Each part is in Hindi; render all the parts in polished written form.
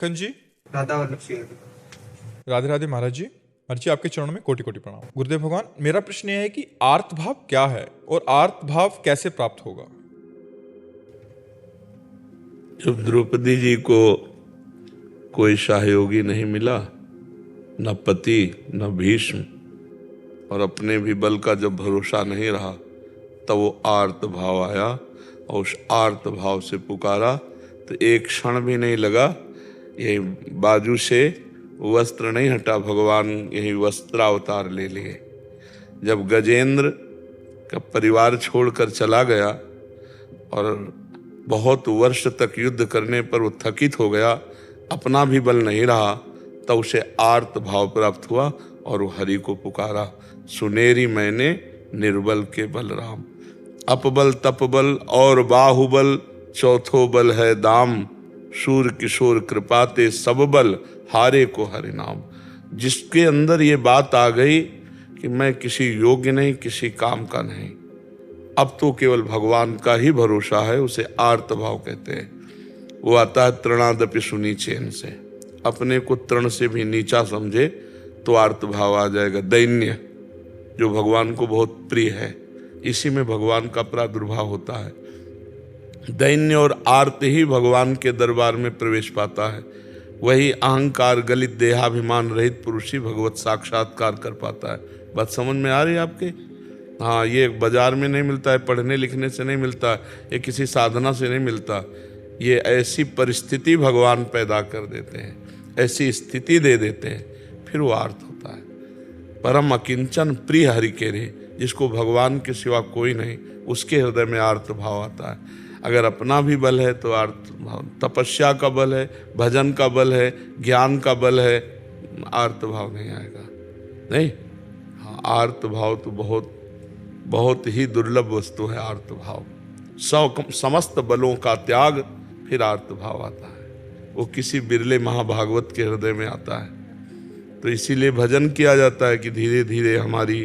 कंज जी, राधा वल्लभ सिंह। राधे राधे महाराज जी। महाराज जी, आपके चरणों में कोटि कोटि प्रणाम। गुरुदेव भगवान, मेरा प्रश्न यह है कि आर्त भाव क्या है और आर्त भाव कैसे प्राप्त होगा? जब द्रौपदी जी को कोई सहयोगी नहीं मिला, न पति न भीष्म, और अपने भी बल का जब भरोसा नहीं रहा, तब वो आर्त भाव आया और उस आर्त भाव से पुकारा तो एक क्षण भी नहीं लगा, यही बाजू से वस्त्र नहीं हटा, भगवान यही वस्त्रावतार ले लिए। जब गजेंद्र का परिवार छोड़कर चला गया और बहुत वर्ष तक युद्ध करने पर वो थकित हो गया, अपना भी बल नहीं रहा, तब उसे आर्त भाव प्राप्त हुआ और वो हरि को पुकारा, सुनेरी मैंने निर्बल के बलराम। अपबल तपबल और बाहुबल, चौथो बल है दाम, शूर किशोर कृपाते सब बल, हारे को हरि नाम। जिसके अंदर ये बात आ गई कि मैं किसी योग्य नहीं, किसी काम का नहीं, अब तो केवल भगवान का ही भरोसा है, उसे आर्त भाव कहते हैं। वो आता है तृणादपि सुनी चैन से, अपने को तृण से भी नीचा समझे तो आर्त भाव आ जाएगा। दैन्य जो भगवान को बहुत प्रिय है, इसी में भगवान का प्रादुर्भाव होता है। दैन्य और आर्त ही भगवान के दरबार में प्रवेश पाता है। वही अहंकार गलित देहाभिमान रहित पुरुष ही भगवत साक्षात्कार कर पाता है। बात समझ में आ रही है आपके? हाँ, ये बाजार में नहीं मिलता है, पढ़ने लिखने से नहीं मिलता, ये किसी साधना से नहीं मिलता। ये ऐसी परिस्थिति भगवान पैदा कर देते हैं, ऐसी स्थिति दे देते हैं, फिर वो आर्त होता है। परम अकिंचन प्रिय हरि के रे, जिसको भगवान के सिवा कोई नहीं, उसके हृदय में आर्त भाव आता है। अगर अपना भी बल है तो आर्त भाव, तपस्या का बल है, भजन का बल है, ज्ञान का बल है, आर्त भाव नहीं आएगा। नहीं, हाँ, आर्त भाव तो बहुत बहुत ही दुर्लभ वस्तु है। आर्त भाव समस्त बलों का त्याग, फिर आर्त भाव आता है। वो किसी बिरले महाभागवत के हृदय में आता है। तो इसीलिए भजन किया जाता है कि धीरे धीरे हमारी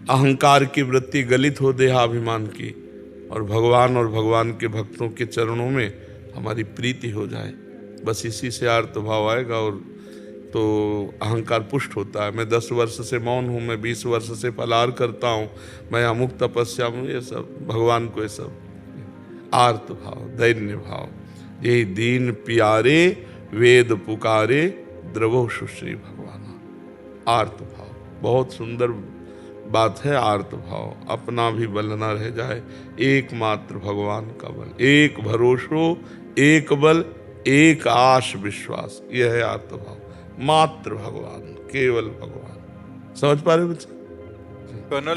अहंकार की वृत्ति गलित हो देहाभिमान की, और भगवान के भक्तों के चरणों में हमारी प्रीति हो जाए। बस इसी से आर्त भाव आएगा और तो अहंकार पुष्ट होता है। मैं 10 वर्ष से मौन हूँ, मैं 20 वर्ष से फलाहार करता हूँ, मैं अमुक तपस्या में, ये सब भगवान को, ये सब आर्त भाव, दैन्य भाव। यही दीन प्यारे वेद पुकारे, द्रवो सुश्री भगवान। आर्त भाव बहुत सुंदर बात है। आर्त भाव, अपना भी बल न रह जाए, एकमात्र भगवान का बल, एक भरोसो, एक बल, एक आश विश्वास, यह है आर्त भाव। मात्र भगवान, केवल भगवान। समझ पा रहे हो बच्चे? कर्नल